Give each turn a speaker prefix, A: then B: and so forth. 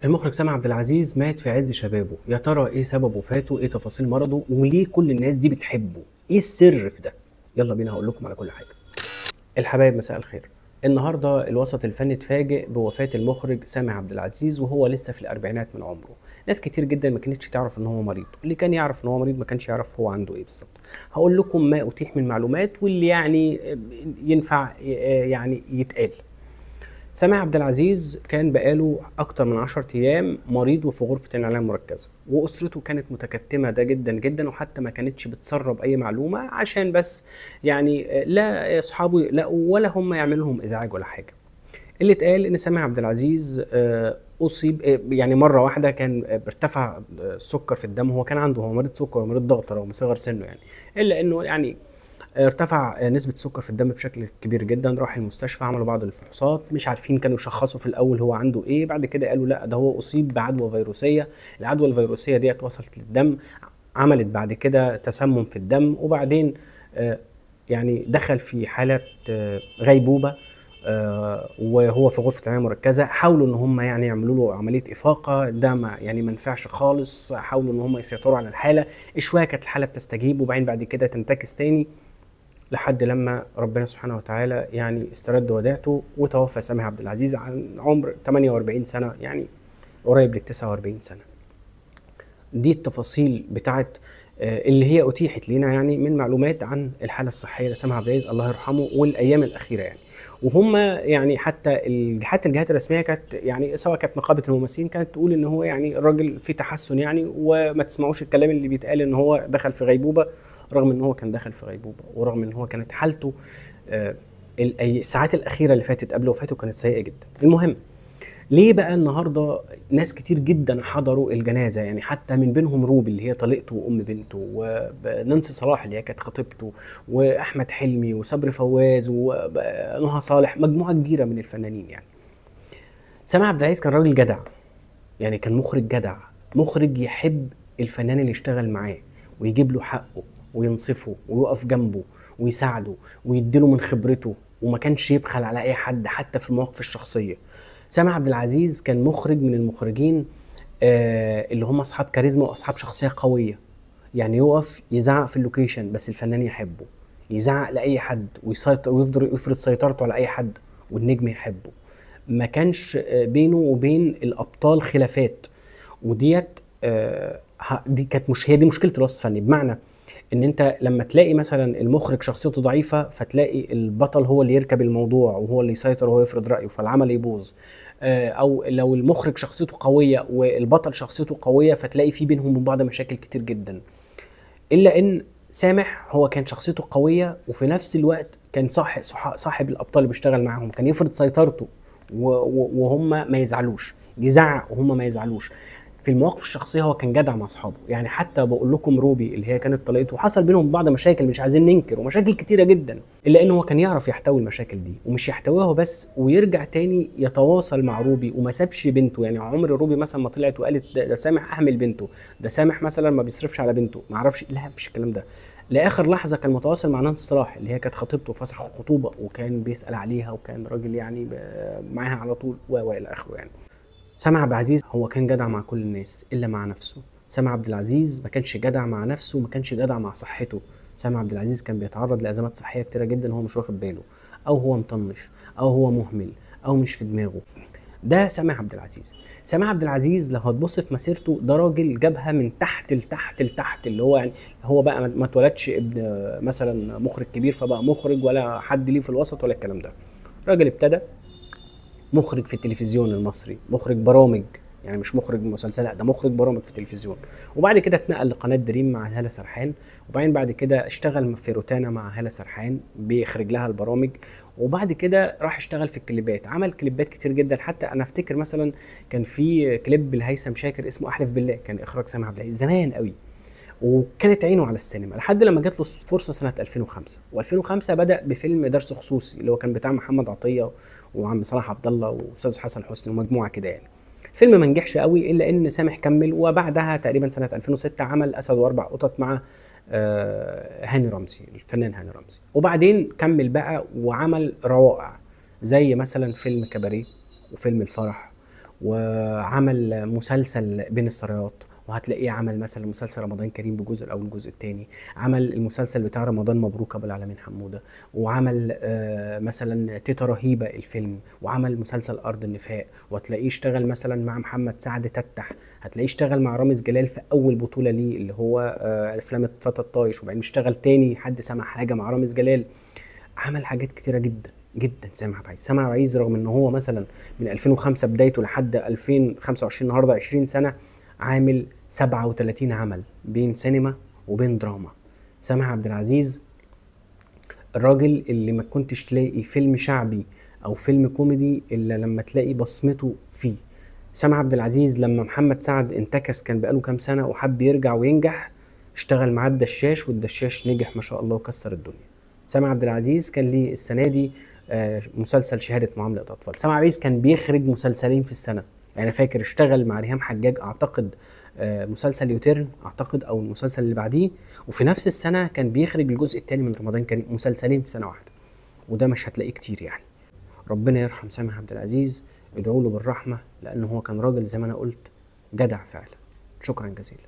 A: المخرج سامح عبد العزيز مات في عز شبابه. يا ترى ايه سبب وفاته؟ ايه تفاصيل مرضه؟ وليه كل الناس دي بتحبه؟ ايه السر في ده؟ يلا بينا هقول لكم على كل حاجه. الحبايب مساء الخير. النهارده الوسط الفني اتفاجئ بوفاه المخرج سامح عبد العزيز وهو لسه في الاربعينات من عمره. ناس كتير جدا ما كانتش تعرف ان هو مريض، اللي كان يعرف ان هو مريض ما كانش يعرف هو عنده ايه بالظبط. هقول لكم ما اتيح من معلومات واللي يعني ينفع يعني يتقال. سامح عبد العزيز كان بقاله أكتر من 10 أيام مريض وفي غرفة العناية المركزة، وأسرته كانت متكتمة ده جدا جدا، وحتى ما كانتش بتسرب أي معلومة عشان بس يعني لا أصحابه يقلقوا ولا هم يعملوا لهم إزعاج ولا حاجة. اللي اتقال إن سامح عبد العزيز أصيب يعني مرة واحدة كان بيرتفع السكر في الدم. هو كان عنده، هو مريض سكر ومريض ضغط رغم صغر سنه يعني، إلا إنه يعني ارتفع نسبة السكر في الدم بشكل كبير جدا. راح المستشفى عملوا بعض الفحوصات، مش عارفين كانوا يشخصوا في الأول هو عنده إيه. بعد كده قالوا لا ده هو أصيب بعدوى فيروسية. العدوى الفيروسية ديت وصلت للدم، عملت بعد كده تسمم في الدم، وبعدين يعني دخل في حالة غيبوبة. وهو في غرفة عناية مركزة. حاولوا ان هم يعني يعملوا له عملية إفاقة، ده ما يعني ما نفعش خالص. حاولوا ان هم يسيطروا على الحالة، شوية كانت الحالة بتستجيب وبعدين بعد كده تنتكس تاني، لحد لما ربنا سبحانه وتعالى يعني استرد ودائعته وتوفى سامح عبد العزيز عن عمر 48 سنة، يعني قريب لل 49 سنة. دي التفاصيل بتاعت اللي هي أتيحت لنا يعني من معلومات عن الحالة الصحية لسامح عبد العزيز الله يرحمه والأيام الأخيرة يعني. وهم يعني حتى الجهات الرسمية كانت يعني سواء كانت نقابة الممثلين كانت تقول إن هو يعني الراجل في تحسن يعني، وما تسمعوش الكلام اللي بيتقال إن هو دخل في غيبوبة، رغم إن هو كان دخل في غيبوبة، ورغم إن هو كانت حالته الساعات الأخيرة اللي فاتت قبل وفاته كانت سيئة جدا. المهم، ليه بقى النهارده ناس كتير جدا حضروا الجنازه؟ يعني حتى من بينهم روبي اللي هي طليقته وام بنته، ونانسي صلاح اللي هي كانت خطيبته، واحمد حلمي وصبري فواز ونهى صالح، مجموعه كبيره من الفنانين يعني. سامح عبد العزيز كان راجل جدع، يعني كان مخرج جدع، مخرج يحب الفنان اللي يشتغل معاه ويجيب له حقه وينصفه ويقف جنبه ويساعده ويديله من خبرته، وما كانش يبخل على اي حد حتى في المواقف الشخصيه. سامح عبد العزيز كان مخرج من المخرجين اللي هم اصحاب كاريزما واصحاب شخصيه قويه. يعني يقف يزعق في اللوكيشن بس الفنان يحبه، يزعق لاي حد ويسيطر ويفضل يفرض سيطرته على اي حد والنجم يحبه. ما كانش بينه وبين الابطال خلافات. وديت دي كانت مش هي دي مشكله الوسط الفني، بمعنى ان انت لما تلاقي مثلا المخرج شخصيته ضعيفه فتلاقي البطل هو اللي يركب الموضوع وهو اللي يسيطر وهو يفرض رايه فالعمل يبوظ. او لو المخرج شخصيته قويه والبطل شخصيته قويه فتلاقي في بينهم وبين بعض مشاكل كتير جدا. الا ان سامح هو كان شخصيته قويه وفي نفس الوقت كان صاحب الابطال اللي بيشتغل معاهم، كان يفرض سيطرته وهم ما يزعلوش، يزعق وهم ما يزعلوش. في المواقف الشخصيه هو كان جدع مع اصحابه. يعني حتى بقول لكم روبي اللي هي كانت طليقته حصل بينهم بعض مشاكل مش عايزين ننكر، ومشاكل كتيره جدا، الا انه هو كان يعرف يحتوي المشاكل دي ومش يحتويها بس، ويرجع تاني يتواصل مع روبي وما سابش بنته. يعني عمر روبي مثلا ما طلعت وقالت ده سامح اهمل بنته، ده سامح مثلا ما بيصرفش على بنته، ما اعرفش، لا مفيش الكلام ده. لاخر لحظه كان متواصل مع نانسي صلاح اللي هي كانت خطيبته وفسخ الخطوبه، وكان بيسال عليها وكان راجل يعني معاها على طول والى اخره يعني. سامح عبد العزيز هو كان جدع مع كل الناس الا مع نفسه. سامح عبد العزيز ما كانش جدع مع نفسه، ما كانش جدع مع صحته. سامح عبد العزيز كان بيتعرض لازمات صحيه كتيره جدا وهو مش واخد باله، او هو مطنش، او هو مهمل، او مش في دماغه. ده سامح عبد العزيز. سامح عبد العزيز لو هتبص في مسيرته ده راجل جابها من تحت لتحت لتحت، اللي هو يعني هو بقى ما اتولدش ابن مثلا مخرج كبير فبقى مخرج، ولا حد ليه في الوسط ولا الكلام ده. راجل ابتدى مخرج في التلفزيون المصري، مخرج برامج، يعني مش مخرج مسلسلات، ده مخرج برامج في التلفزيون. وبعد كده اتنقل لقناه دريم مع هاله سرحان، وبعدين بعد كده اشتغل في روتانا مع هاله سرحان بيخرج لها البرامج. وبعد كده راح اشتغل في الكليبات، عمل كليبات كتير جدا. حتى انا افتكر مثلا كان في كليب لهيثم شاكر اسمه احلف بالله، كان اخراج سامح عبد العزيز زمان قوي، وكانت عينه على السينما لحد لما جات له فرصه سنه 2005. و2005 بدا بفيلم درس خصوصي اللي هو كان بتاع محمد عطيه وعم صلاح عبد الله واستاذ حسن حسني ومجموعه كده يعني. فيلم ما نجحش قوي الا ان سامح كمل، وبعدها تقريبا سنه 2006 عمل اسد واربع قطط مع هاني رمزي، الفنان هاني رمزي. وبعدين كمل بقى وعمل روائع زي مثلا فيلم كباريه وفيلم الفرح وعمل مسلسل بين السرايات، وهتلاقيه عمل مثلا مسلسل رمضان كريم بجزء الاول والجزء الثاني، عمل المسلسل بتاع رمضان مبروك ابو العالمين حموده، وعمل مثلا تيتا رهيبه الفيلم، وعمل مسلسل ارض النفاق، وهتلاقيه اشتغل مثلا مع محمد سعد تتح، هتلاقيه اشتغل مع رامز جلال في اول بطوله ليه اللي هو افلام فتى الطايش، وبعدين اشتغل تاني حد سمع حاجه مع رامز جلال. عمل حاجات كتيره جدا جدا. سامح عبد العزيز، سامح عبد العزيز رغم ان هو مثلا من 2005 بدايته لحد 2025 النهارده 20 سنه، عامل 37 عمل بين سينما وبين دراما. سامح عبد العزيز الراجل اللي ما كنتش تلاقي فيلم شعبي او فيلم كوميدي الا لما تلاقي بصمته فيه. سامح عبد العزيز لما محمد سعد انتكس كان بقاله كام سنه وحب يرجع وينجح، اشتغل معاه الدشاش، والدشاش نجح ما شاء الله وكسر الدنيا. سامح عبد العزيز كان ليه السنه دي مسلسل شهاده معامله اطفال. سامح عبد العزيز كان بيخرج مسلسلين في السنه، يعني فاكر اشتغل مع ريهام حجاج اعتقد مسلسل يوتيرن اعتقد او المسلسل اللي بعديه، وفي نفس السنه كان بيخرج الجزء الثاني من رمضان كريم، مسلسلين في سنه واحده، وده مش هتلاقيه كتير يعني. ربنا يرحم سامح عبد العزيز، ادعوا له بالرحمه، لانه هو كان راجل زي ما انا قلت جدع فعلا. شكرا جزيلا.